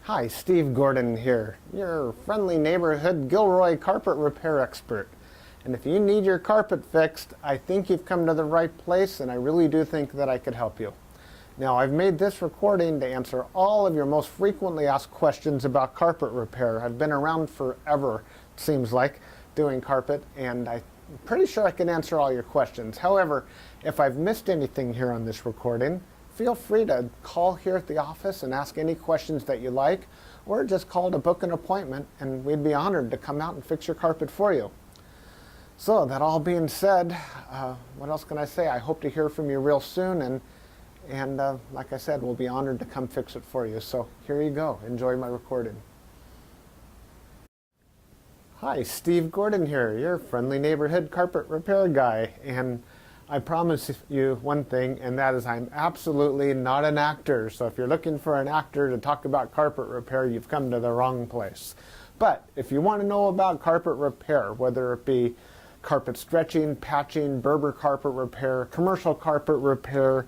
Hi, Steve Gordon here, your friendly neighborhood Gilroy carpet repair expert. And if you need your carpet fixed, I think you've come to the right place, and I really do think that I could help you. Now, I've made this recording to answer all of your most frequently asked questions about carpet repair. I've been around forever, it seems like, doing carpet, and I'm pretty sure I can answer all your questions. However, if I've missed anything here on this recording, feel free to call here at the office and ask any questions that you like, or just call to book an appointment, and we'd be honored to come out and fix your carpet for you. So, that all being said, what else can I say? I hope to hear from you real soon, and like I said, we'll be honored to come fix it for you. So here you go. Enjoy my recording. Hi, Steve Gordon here, your friendly neighborhood carpet repair guy, and I promise you one thing, and that is I'm absolutely not an actor. So if you're looking for an actor to talk about carpet repair, you've come to the wrong place. But if you want to know about carpet repair, whether it be carpet stretching, patching, Berber carpet repair, commercial carpet repair,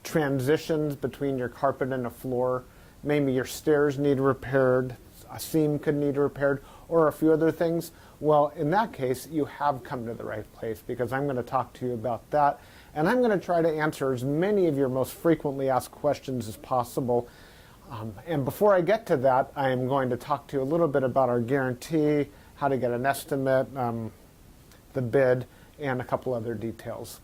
transitions between your carpet and a floor, maybe your stairs need repaired, a seam could need repaired, or a few other things, well, in that case, you have come to the right place, because I'm going to talk to you about that, and I'm going to try to answer as many of your most frequently asked questions as possible. And before I get to that, I am going to talk to you a little bit about our guarantee, how to get an estimate, the bid, and a couple other details.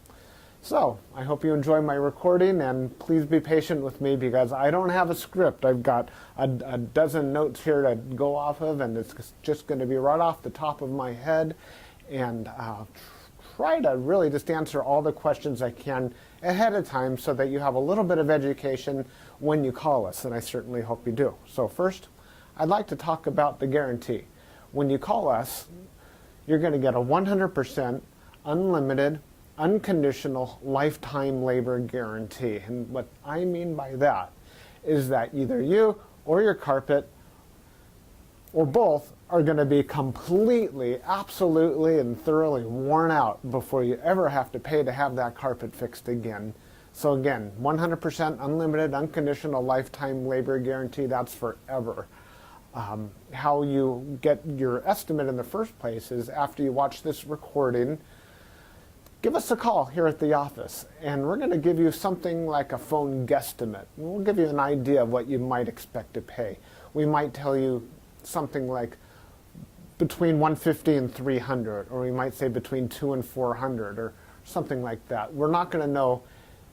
So, I hope you enjoy my recording, and please be patient with me because I don't have a script. I've got a dozen notes here to go off of, and it's just going to be right off the top of my head, and try to really just answer all the questions I can ahead of time so that you have a little bit of education when you call us, and I certainly hope you do. So first, I'd like to talk about the guarantee. When you call us, you're going to get a 100% unlimited unconditional lifetime labor guarantee. And what I mean by that is that either you or your carpet or both are going to be completely, absolutely, and thoroughly worn out before you ever have to pay to have that carpet fixed again. So again, 100% unlimited unconditional lifetime labor guarantee, that's forever. How you get your estimate in the first place is after you watch this recording, give us a call here at the office, and we're going to give you something like a phone guesstimate. We'll give you an idea of what you might expect to pay. We might tell you something like between $150 and $300, or we might say between $200 and $400, or something like that. We're not going to know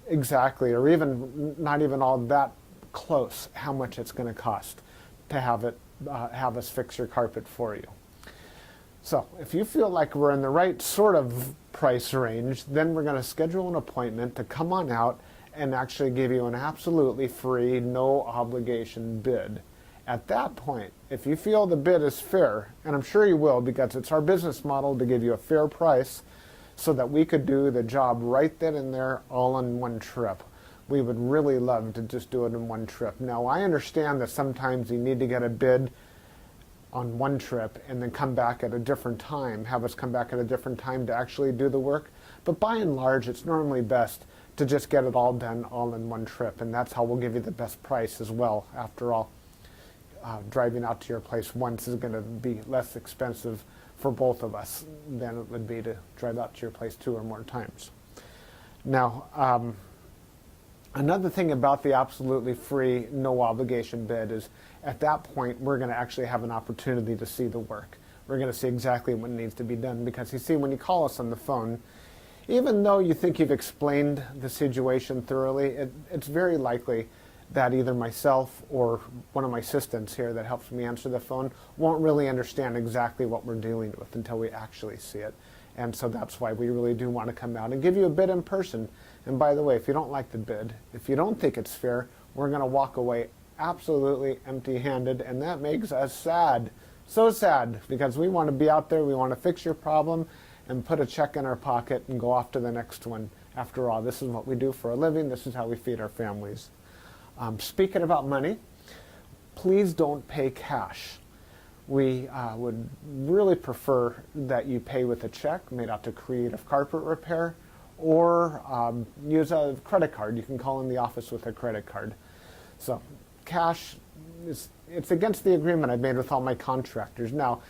exactly, or even not even all that close, how much it's going to cost to have us fix your carpet for you. So if you feel like we're in the right sort of price range, then we're going to schedule an appointment to come on out and actually give you an absolutely free, no obligation bid. At that point, if you feel the bid is fair, and I'm sure you will because it's our business model to give you a fair price so that we could do the job right then and there all in one trip. We would really love to just do it in one trip. Now, I understand that sometimes you need to get a bid on one trip and then come back at a different time, have us come back at a different time to actually do the work. But by and large, it's normally best to just get it all done all in one trip, and that's how we'll give you the best price as well. After all, driving out to your place once is going to be less expensive for both of us than it would be to drive out to your place 2 or more times. Now, another thing about the absolutely free, no obligation bid is at that point we're going to actually have an opportunity to see the work. We're going to see exactly what needs to be done because you see, when you call us on the phone, even though you think you've explained the situation thoroughly, it's very likely that either myself or one of my assistants here that helps me answer the phone won't really understand exactly what we're dealing with until we actually see it. And so that's why we really do want to come out and give you a bid in person. And by the way, if you don't like the bid, if you don't think it's fair, we're going to walk away absolutely empty-handed, and that makes us sad. So sad, because we want to be out there, we want to fix your problem, and put a check in our pocket and go off to the next one. After all, this is what we do for a living, this is how we feed our families. Speaking about money, please don't pay cash. We would really prefer that you pay with a check made out to Creative Carpet Repair, or use a credit card. You can call in the office with a credit card. So cash it's against the agreement I've made with all my contractors. Now,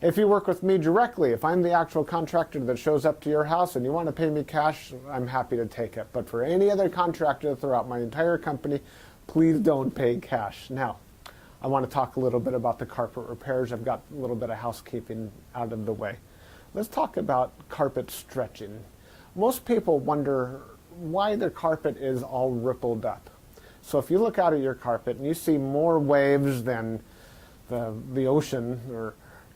if you work with me directly, if I'm the actual contractor that shows up to your house and you want to pay me cash, I'm happy to take it. But for any other contractor throughout my entire company, please don't pay cash. Now, I want to talk a little bit about the carpet repairs. I've got a little bit of housekeeping out of the way. Let's talk about carpet stretching. Most people wonder why their carpet is all rippled up. So if you look out at your carpet and you see more waves than the ocean, or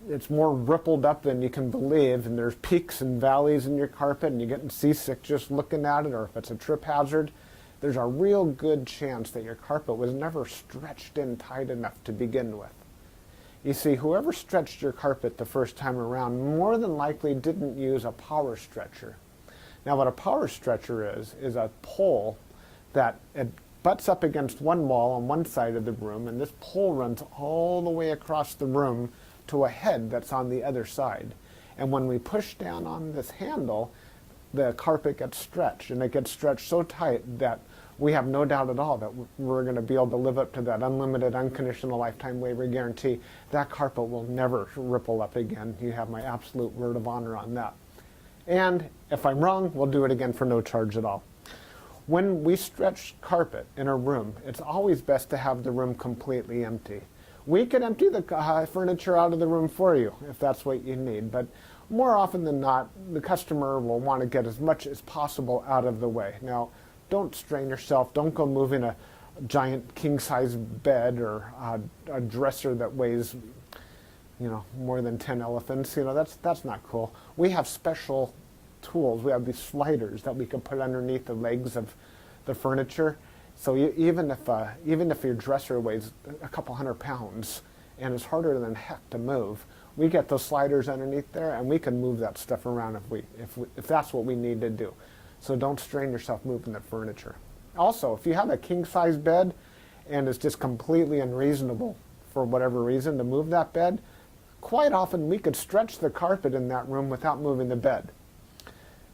it's more rippled up than you can believe, and there's peaks and valleys in your carpet and you're getting seasick just looking at it, or if it's a trip hazard, there's a real good chance that your carpet was never stretched in tight enough to begin with. You see, whoever stretched your carpet the first time around more than likely didn't use a power stretcher. Now what a power stretcher is a pole that it butts up against one wall on one side of the room, and this pole runs all the way across the room to a head that's on the other side. And when we push down on this handle, the carpet gets stretched, and it gets stretched so tight that we have no doubt at all that we're going to be able to live up to that unlimited, unconditional lifetime waiver guarantee. That carpet will never ripple up again. You have my absolute word of honor on that. And if I'm wrong, we'll do it again for no charge at all. When we stretch carpet in a room, it's always best to have the room completely empty. We can empty the furniture out of the room for you if that's what you need, but more often than not, the customer will want to get as much as possible out of the way. Now, don't strain yourself. Don't go moving a giant king-size bed or a dresser that weighs, more than 10 elephants. That's not cool. We have special tools. We have these sliders that we can put underneath the legs of the furniture. So even if your dresser weighs a couple hundred pounds and it's harder than heck to move, we get those sliders underneath there and we can move that stuff around if that's what we need to do. So don't strain yourself moving the furniture. Also, if you have a king-size bed and it's just completely unreasonable for whatever reason to move that bed, quite often we could stretch the carpet in that room without moving the bed.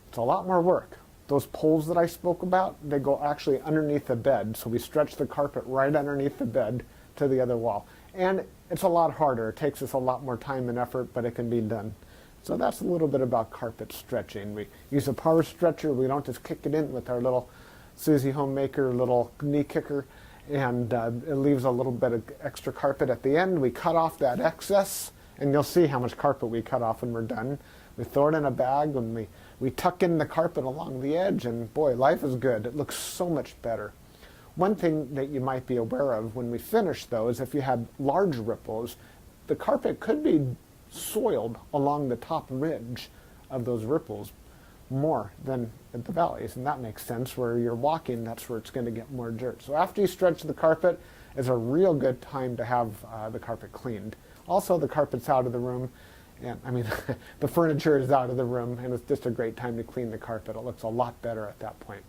It's a lot more work. Those poles that I spoke about, they go actually underneath the bed, so we stretch the carpet right underneath the bed to the other wall. And it's a lot harder. It takes us a lot more time and effort, but it can be done. So that's a little bit about carpet stretching. We use a power stretcher. We don't just kick it in with our little Susie Homemaker little knee kicker, and it leaves a little bit of extra carpet at the end. We cut off that excess, and you'll see how much carpet we cut off when we're done. We throw it in a bag, and we tuck in the carpet along the edge, and boy, life is good. It looks so much better. One thing that you might be aware of when we finish, though, is if you have large ripples, the carpet could be soiled along the top ridge of those ripples more than at the valleys, and that makes sense. Where you're walking, that's where it's going to get more dirt. So after you stretch the carpet is a real good time to have the carpet cleaned. Also, the carpet's out of the room, and the furniture is out of the room, and it's just a great time to clean the carpet. It looks a lot better at that point.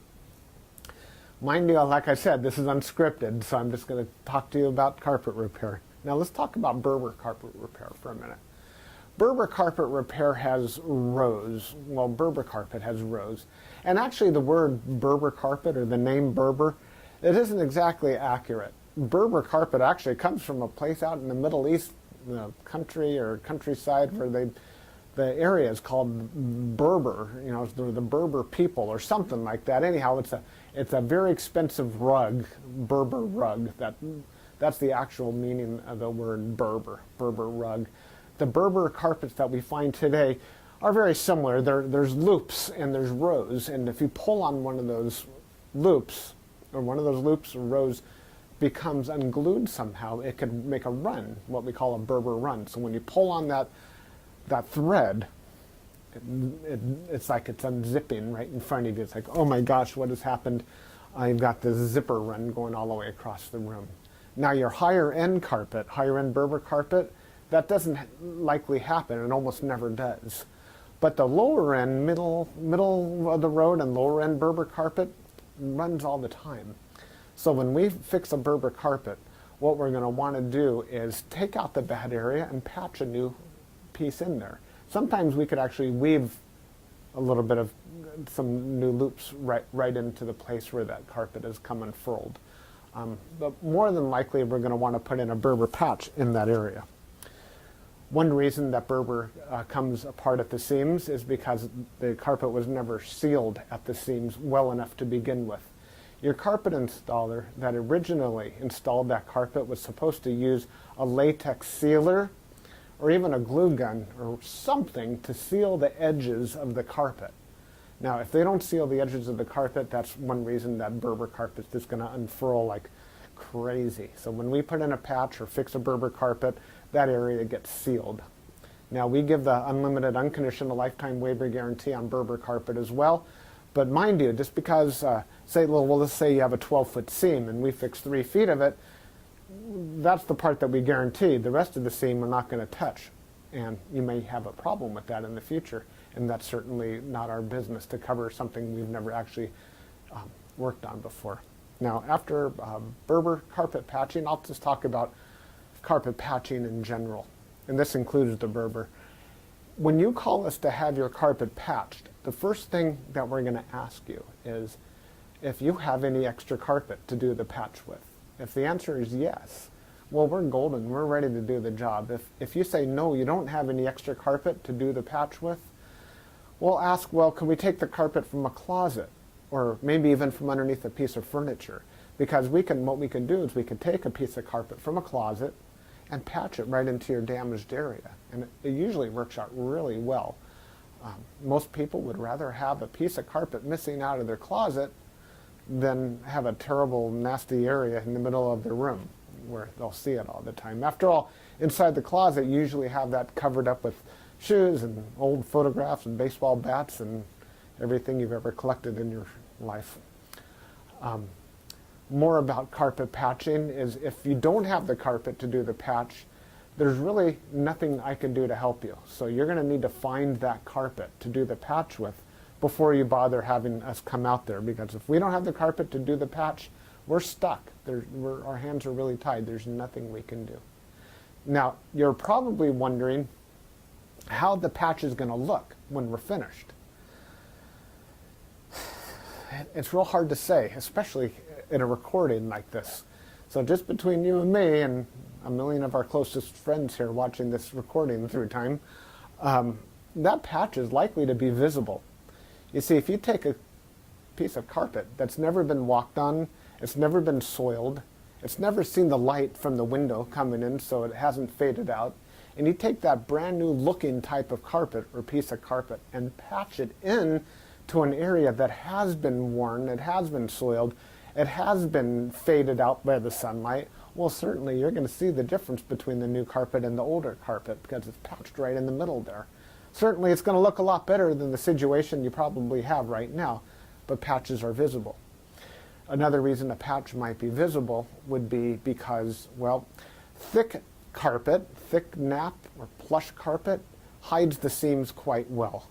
Mind you, like I said, this is unscripted, so I'm just going to talk to you about carpet repair. Now let's talk about Berber carpet repair for a minute. Berber carpet repair has rows. Well, Berber carpet has rows. And actually the word Berber carpet, or the name Berber, it isn't exactly accurate. Berber carpet actually comes from a place out in the Middle East, country or countryside, where the area is called Berber, the Berber people or something like that. Anyhow, it's a very expensive rug, Berber rug. That's the actual meaning of the word Berber rug. The Berber carpets that we find today are very similar. There's loops and there's rows, and if you pull on one of those loops, or rows becomes unglued somehow, it can make a run, what we call a Berber run. So when you pull on that thread, it's like it's unzipping right in front of you. It's like, oh my gosh, what has happened? I've got this zipper run going all the way across the room. Now your higher end Berber carpet, that doesn't likely happen. It almost never does. But the lower end, middle of the road and lower end Berber carpet runs all the time. So when we fix a Berber carpet, what we're going to want to do is take out the bad area and patch a new piece in there. Sometimes we could actually weave a little bit of some new loops right into the place where that carpet has come unfurled. But more than likely, we're going to want to put in a Berber patch in that area. One reason that Berber comes apart at the seams is because the carpet was never sealed at the seams well enough to begin with. Your carpet installer that originally installed that carpet was supposed to use a latex sealer or even a glue gun or something to seal the edges of the carpet. Now, if they don't seal the edges of the carpet, that's one reason that Berber carpet is going to unfurl like crazy. So when we put in a patch or fix a Berber carpet, that area gets sealed. Now, we give the unlimited, unconditional lifetime waiver guarantee on Berber carpet as well. But mind you, just because, let's say you have a 12-foot seam and we fix 3 feet of it, that's the part that we guarantee. The rest of the seam we're not going to touch. And you may have a problem with that in the future. And that's certainly not our business to cover something we've never actually worked on before. Now, after Berber carpet patching, I'll just talk about carpet patching in general. And this includes the Berber. When you call us to have your carpet patched, the first thing that we're going to ask you is if you have any extra carpet to do the patch with. If the answer is yes, well, we're golden. We're ready to do the job. If you say no, you don't have any extra carpet to do the patch with, we'll ask, well, can we take the carpet from a closet or maybe even from underneath a piece of furniture? Because what we can do is we can take a piece of carpet from a closet and patch it right into your damaged area. And it usually works out really well. Most people would rather have a piece of carpet missing out of their closet than have a terrible, nasty area in the middle of their room where they'll see it all the time. After all, inside the closet, you usually have that covered up with shoes and old photographs and baseball bats and everything you've ever collected in your life. More about carpet patching is if you don't have the carpet to do the patch, there's really nothing I can do to help you. So you're going to need to find that carpet to do the patch with before you bother having us come out there, because if we don't have the carpet to do the patch, we're stuck. Our hands are really tied. There's nothing we can do. Now, you're probably wondering how the patch is going to look when we're finished. It's real hard to say, especially in a recording like this. So just between you and me and a million of our closest friends here watching this recording through time, that patch is likely to be visible. You see, if you take a piece of carpet that's never been walked on, it's never been soiled, it's never seen the light from the window coming in so it hasn't faded out, and you take that brand new looking type of carpet or piece of carpet and patch it in to an area that has been worn, it has been soiled, it has been faded out by the sunlight, well, certainly you're going to see the difference between the new carpet and the older carpet because it's patched right in the middle there. Certainly it's going to look a lot better than the situation you probably have right now, but patches are visible. Another reason a patch might be visible would be because, well, thick carpet, thick nap or plush carpet hides the seams quite well.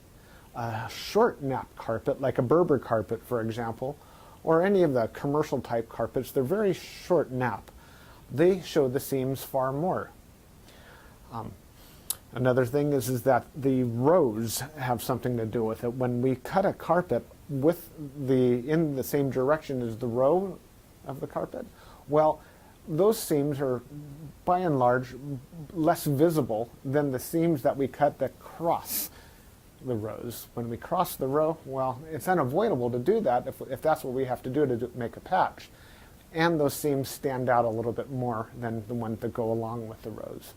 A short nap carpet, like a Berber carpet, for example, or any of the commercial type carpets, they're very short nap. They show the seams far more. Another thing is that the rows have something to do with it. When we cut a carpet in the same direction as the row of the carpet, well, those seams are by and large less visible than the seams that we cut that cross the rows. When we cross the row, well, it's unavoidable to do that if that's what we have to do to make a patch. And those seams stand out a little bit more than the ones that go along with the rows.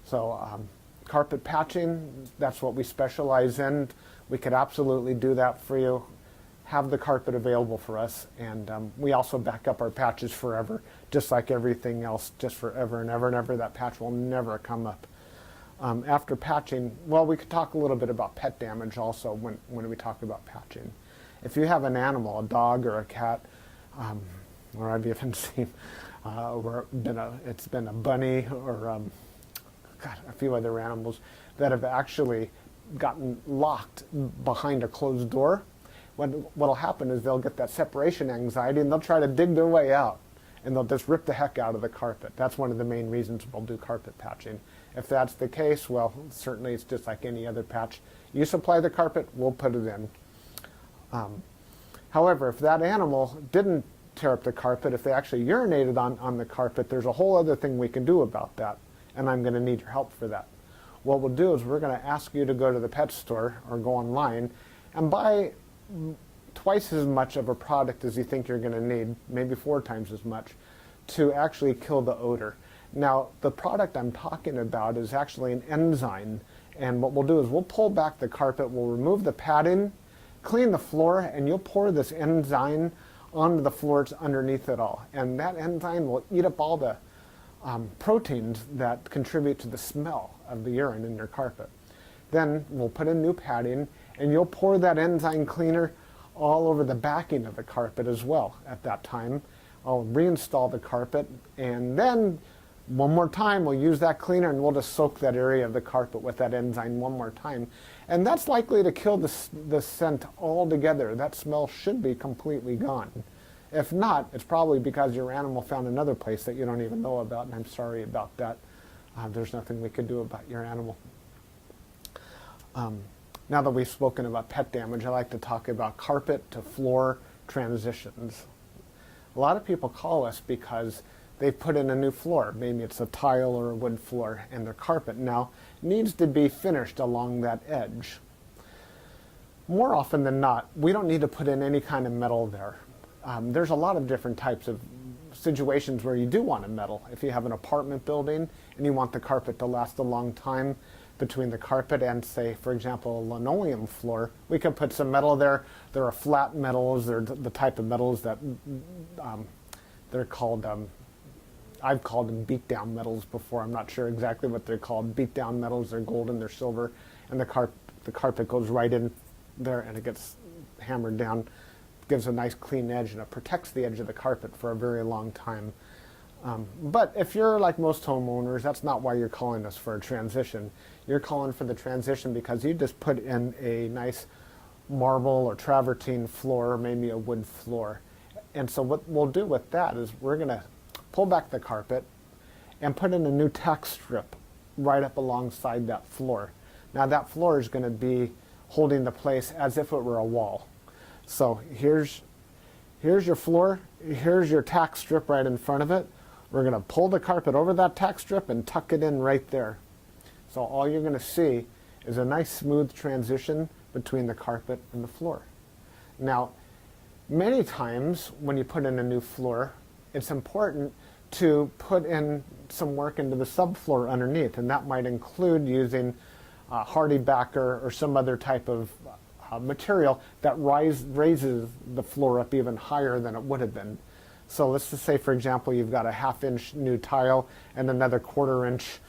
So carpet patching, that's what we specialize in. We could absolutely do that for you. Have the carpet available for us, and we also back up our patches forever, just like everything else, just forever and ever and ever. That patch will never come up. After patching, well, we could talk a little bit about pet damage also when we talk about patching. If you have an animal, a dog or a cat, or I've even seen where it's been a bunny or a few other animals that have actually gotten locked behind a closed door. What'll happen is they'll get that separation anxiety and they'll try to dig their way out and they'll just rip the heck out of the carpet. That's one of the main reasons we'll do carpet patching. If that's the case, well, certainly it's just like any other patch. You supply the carpet, we'll put it in. However, if that animal didn't tear up the carpet, if they actually urinated on the carpet, there's a whole other thing we can do about that, and I'm going to need your help for that. What we'll do is we're going to ask you to go to the pet store or go online and buy twice as much of a product as you think you're going to need, maybe 4 times as much, to actually kill the odor. Now, the product I'm talking about is actually an enzyme, and what we'll do is we'll pull back the carpet, we'll remove the padding, clean the floor, and you'll pour this enzyme onto the floors underneath it all. And that enzyme will eat up all the proteins that contribute to the smell of the urine in your carpet. Then we'll put in new padding, and you'll pour that enzyme cleaner all over the backing of the carpet as well at that time. I'll reinstall the carpet, and then one more time we'll use that cleaner, and we'll just soak that area of the carpet with that enzyme one more time. And that's likely to kill the scent altogether. That smell should be completely gone. If not, it's probably because your animal found another place that you don't even know about, and I'm sorry about that. There's nothing we could do about your animal. Now that we've spoken about pet damage, I like to talk about carpet to floor transitions. A lot of people call us because they put in a new floor. Maybe it's a tile or a wood floor, and their carpet now needs to be finished along that edge. More often than not, we don't need to put in any kind of metal there. There's a lot of different types of situations where you do want a metal. If you have an apartment building and you want the carpet to last a long time, between the carpet and, say, for example, a linoleum floor, we can put some metal there. There are flat metals. They're the type of metals that they're called, I've called them beat-down metals before. I'm not sure exactly what they're called. Beat-down metals, they're golden, they're silver, and the carpet goes right in there and it gets hammered down, gives a nice clean edge, and it protects the edge of the carpet for a very long time. But if you're like most homeowners, that's not why you're calling us for a transition. You're calling for the transition because you just put in a nice marble or travertine floor, or maybe a wood floor. And so what we'll do with that is we're going to pull back the carpet and put in a new tack strip right up alongside that floor. Now that floor is going to be holding the place as if it were a wall. So here's your floor, here's your tack strip right in front of it. We're going to pull the carpet over that tack strip and tuck it in right there. So all you're going to see is a nice smooth transition between the carpet and the floor. Now, many times when you put in a new floor, it's important to put in some work into the subfloor underneath, and that might include using hardy backer or some other type of material that raises the floor up even higher than it would have been. So let's just say, for example, you've got a 1/2 inch new tile and another 1/4 inch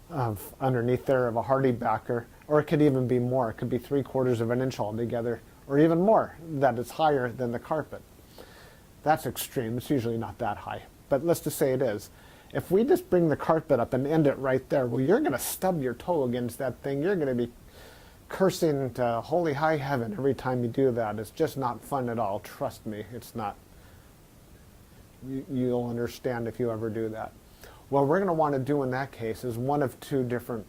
of underneath there of a hardy backer, or it could even be more. It could be 3/4 of an inch altogether, or even more, that is higher than the carpet. That's extreme. It's usually not that high, but let's just say it is. If we just bring the carpet up and end it right there, well, you're going to stub your toe against that thing. You're going to be cursing to holy high heaven every time you do that. It's just not fun at all. Trust me, it's not. You'll understand if you ever do that. What we're going to want to do in that case is one of two different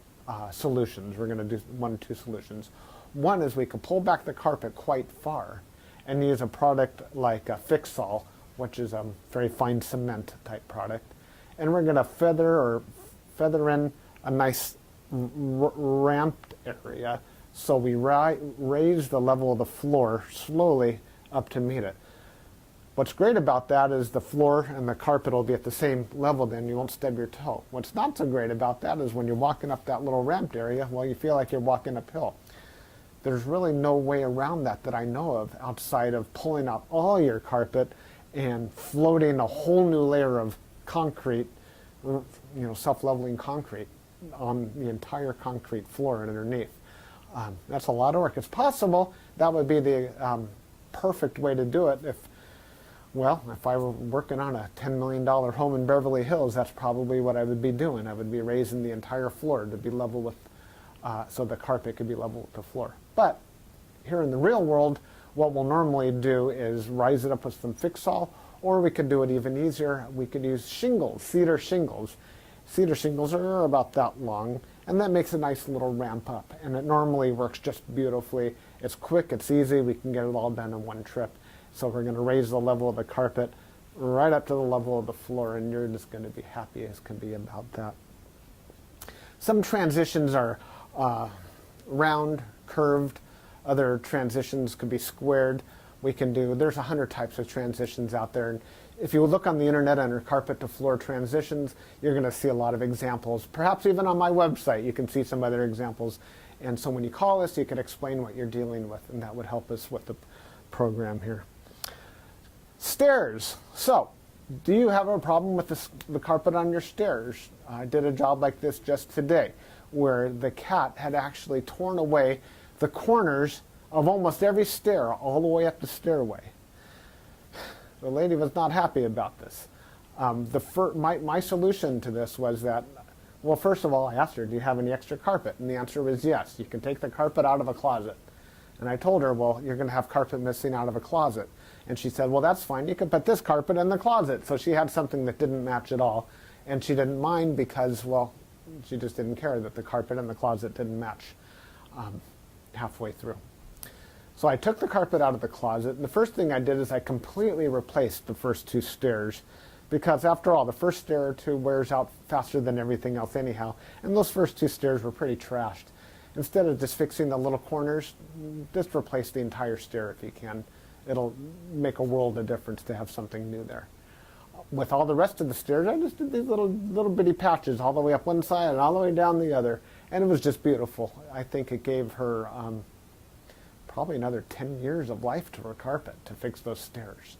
solutions. We're going to do one of two solutions. One is we can pull back the carpet quite far and use a product like a Fix-All, which is a very fine cement type product. And we're going to feather in a nice ramped area, so we raise the level of the floor slowly up to meet it. What's great about that is the floor and the carpet will be at the same level, then you won't stub your toe. What's not so great about that is when you're walking up that little ramped area, well, you feel like you're walking uphill. There's really no way around that I know of outside of pulling out all your carpet and floating a whole new layer of concrete, self-leveling concrete on the entire concrete floor and underneath. That's a lot of work. It's possible. That would be the perfect way to do it if I were working on a $10 million home in Beverly Hills, that's probably what I would be doing. I would be raising the entire floor to be level with, so the carpet could be level with the floor. But here in the real world, what we'll normally do is rise it up with some Fix-All, or we could do it even easier. We could use shingles, cedar shingles. Cedar shingles are about that long, and that makes a nice little ramp up. And it normally works just beautifully. It's quick, it's easy, we can get it all done in one trip. So we're going to raise the level of the carpet, right up to the level of the floor, and you're just going to be happy as can be about that. Some transitions are round, curved. Other transitions could be squared. There's 100 types of transitions out there. And if you look on the internet under carpet to floor transitions, you're going to see a lot of examples. Perhaps even on my website, you can see some other examples. And so when you call us, you can explain what you're dealing with, and that would help us with the program here. Stairs. So, do you have a problem with the carpet on your stairs? I did a job like this just today, where the cat had actually torn away the corners of almost every stair all the way up the stairway. The lady was not happy about this. My solution to this was that, well, first of all, I asked her, do you have any extra carpet? And the answer was yes. You can take the carpet out of a closet. And I told her, well, you're going to have carpet missing out of a closet. And she said, well, that's fine. You can put this carpet in the closet. So she had something that didn't match at all. And she didn't mind because, well, she just didn't care that the carpet in the closet didn't match halfway through. So I took the carpet out of the closet, and the first thing I did is I completely replaced the first two stairs, because after all, the first stair or two wears out faster than everything else anyhow, and those first two stairs were pretty trashed. Instead of just fixing the little corners, just replace the entire stair if you can. It'll make a world of difference to have something new there. With all the rest of the stairs, I just did these little bitty patches all the way up one side and all the way down the other, and it was just beautiful. I think it gave her probably another 10 years of life to her carpet to fix those stairs.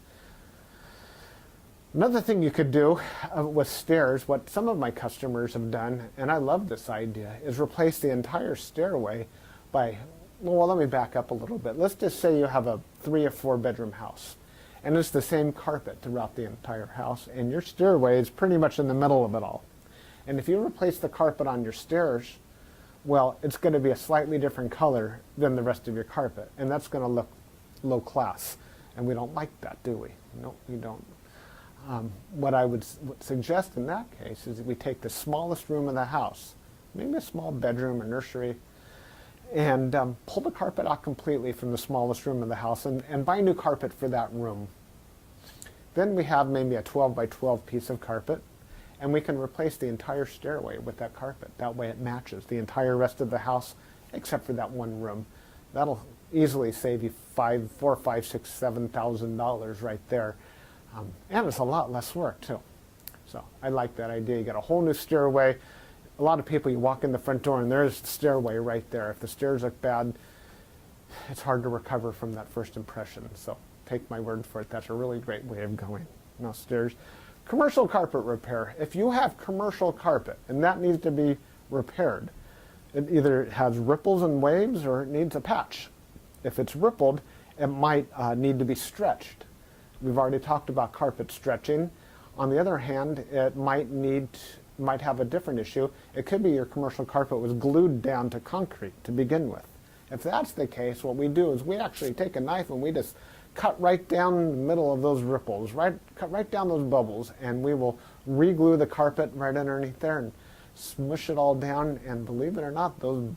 Another thing you could do with stairs, what some of my customers have done, and I love this idea, is replace the entire stairway by, well, let me back up a little bit. Let's just say you have a 3 or 4 bedroom house, and it's the same carpet throughout the entire house, and your stairway is pretty much in the middle of it all. And if you replace the carpet on your stairs, well, it's going to be a slightly different color than the rest of your carpet, and that's going to look low class, and we don't like that, do we? No, we don't. What I would suggest in that case is that we take the smallest room in the house, maybe a small bedroom or nursery, and pull the carpet out completely from the smallest room in the house and buy new carpet for that room. Then we have maybe a 12 by 12 piece of carpet, and we can replace the entire stairway with that carpet. That way it matches the entire rest of the house except for that one room. That'll easily save you $4,000, $5,000, $6,000, $7,000 right there. And it's a lot less work too. So I like that idea. You got a whole new stairway. A lot of people, you walk in the front door and there's the stairway right there. If the stairs look bad, it's hard to recover from that first impression. So take my word for it. That's a really great way of going. Now stairs. Commercial carpet repair. If you have commercial carpet and that needs to be repaired, it either has ripples and waves or it needs a patch. If it's rippled, it might need to be stretched. We've already talked about carpet stretching. On the other hand, it might have a different issue. It could be your commercial carpet was glued down to concrete to begin with. If that's the case, what we do is we actually take a knife and we just cut right down the middle of those ripples, cut right down those bubbles, and we will re-glue the carpet right underneath there and smush it all down, and believe it or not, those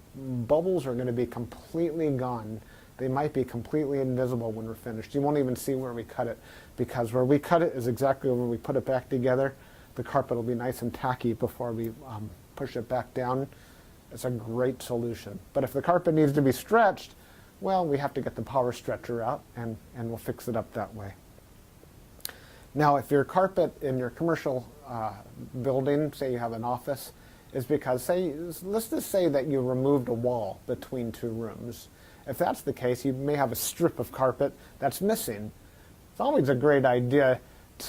bubbles are going to be completely gone. They might be completely invisible when we're finished. You won't even see where we cut it, because where we cut it is exactly where we put it back together. The carpet will be nice and tacky before we push it back down. It's a great solution. But if the carpet needs to be stretched, well, we have to get the power stretcher out, and we'll fix it up that way. Now, if your carpet in your commercial building, say you have an office, is because, let's just say that you removed a wall between two rooms. If that's the case, you may have a strip of carpet that's missing. It's always a great idea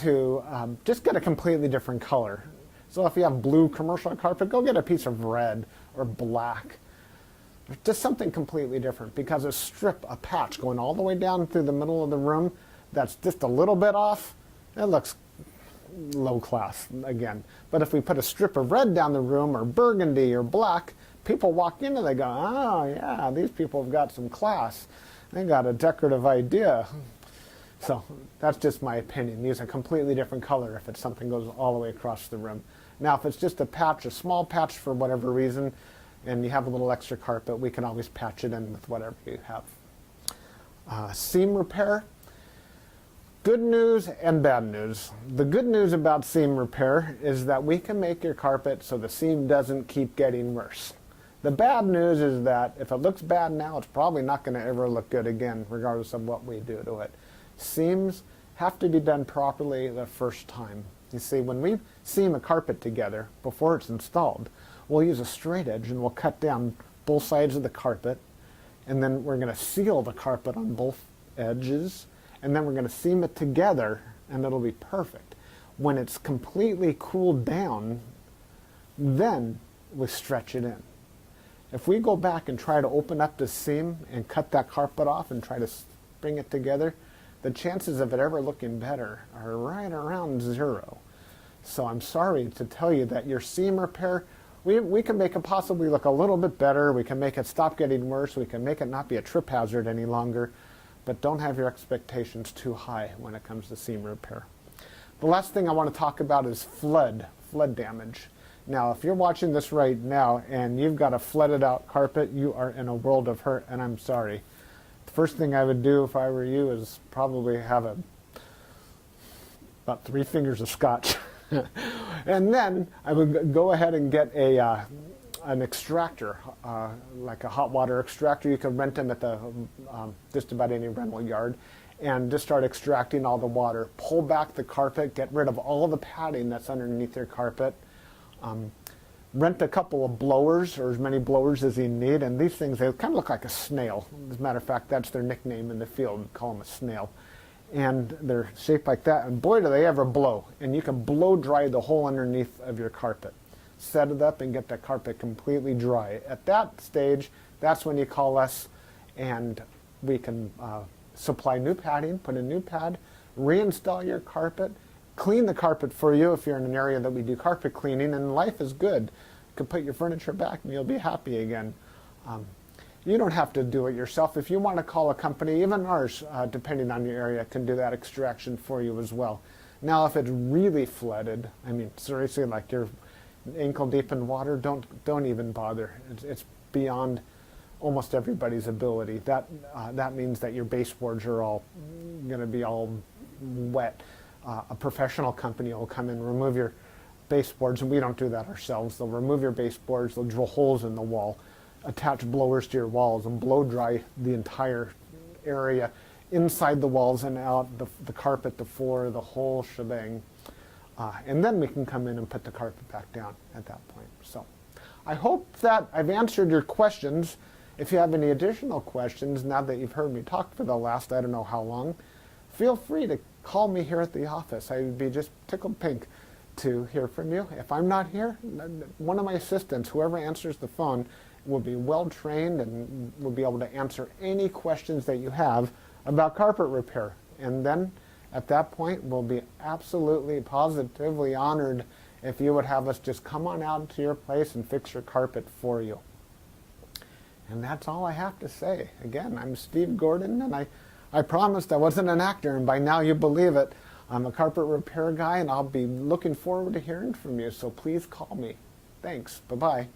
to just get a completely different color. So if you have blue commercial carpet, go get a piece of red or black. Just something completely different, because a patch going all the way down through the middle of the room that's just a little bit off, it looks low class again. But if we put a strip of red down the room, or burgundy or black, people walk in and they go, oh yeah, these people have got some class. They got a decorative idea. So that's just my opinion. Use a completely different color if it's something goes all the way across the room. Now if it's just a patch, a small patch for whatever reason, and you have a little extra carpet, we can always patch it in with whatever you have. Seam repair. Good news and bad news. The good news about seam repair is that we can make your carpet so the seam doesn't keep getting worse. The bad news is that if it looks bad now, it's probably not going to ever look good again, regardless of what we do to it. Seams have to be done properly the first time. You see, when we seam a carpet together before it's installed, we'll use a straight edge and we'll cut down both sides of the carpet, and then we're going to seal the carpet on both edges, and then we're going to seam it together, and it'll be perfect. When it's completely cooled down, then we stretch it in. If we go back and try to open up the seam and cut that carpet off and try to bring it together, the chances of it ever looking better are right around 0. So I'm sorry to tell you that your seam repair, we can make it possibly look a little bit better. We can make it stop getting worse. We can make it not be a trip hazard any longer. But don't have your expectations too high when it comes to seam repair. The last thing I want to talk about is flood damage. Now, if you're watching this right now and you've got a flooded out carpet, you are in a world of hurt, and I'm sorry. The first thing I would do if I were you is probably have about 3 fingers of scotch. And then I would go ahead and get an extractor, like a hot water extractor. You can rent them at the just about any rental yard, and just start extracting all the water. Pull back the carpet, get rid of all the padding that's underneath your carpet. Rent a couple of blowers, or as many blowers as you need, and these things, they kind of look like a snail. As a matter of fact, that's their nickname in the field. We call them a snail. And they're shaped like that, and boy do they ever blow. And you can blow dry the whole underneath of your carpet. Set it up and get the carpet completely dry. At that stage, that's when you call us, and we can supply new padding, put a new pad, reinstall your carpet, clean the carpet for you if you're in an area that we do carpet cleaning, and life is good. You can put your furniture back and you'll be happy again. You don't have to do it yourself. If you want to call a company, even ours, depending on your area, can do that extraction for you as well. Now, if it's really flooded, I mean, seriously, like you're ankle deep in water, don't even bother. It's beyond almost everybody's ability. That means that your baseboards are all going to be all wet. A professional company will come in, remove your baseboards, and we don't do that ourselves. They'll remove your baseboards, they'll drill holes in the wall, attach blowers to your walls, and blow dry the entire area, inside the walls and out, the carpet, the floor, the whole shebang. And then we can come in and put the carpet back down at that point. So I hope that I've answered your questions. If you have any additional questions, now that you've heard me talk for the last I don't know how long, feel free to call me here at the office. I would be just tickled pink to hear from you. If I'm not here, one of my assistants, whoever answers the phone, will be well trained and will be able to answer any questions that you have about carpet repair. And then at that point, we'll be absolutely positively honored if you would have us just come on out to your place and fix your carpet for you. And that's all I have to say. Again, I'm Steve Gordon, and I promised I wasn't an actor, and by now you believe it. I'm a carpet repair guy, and I'll be looking forward to hearing from you, so please call me. Thanks. Bye-bye.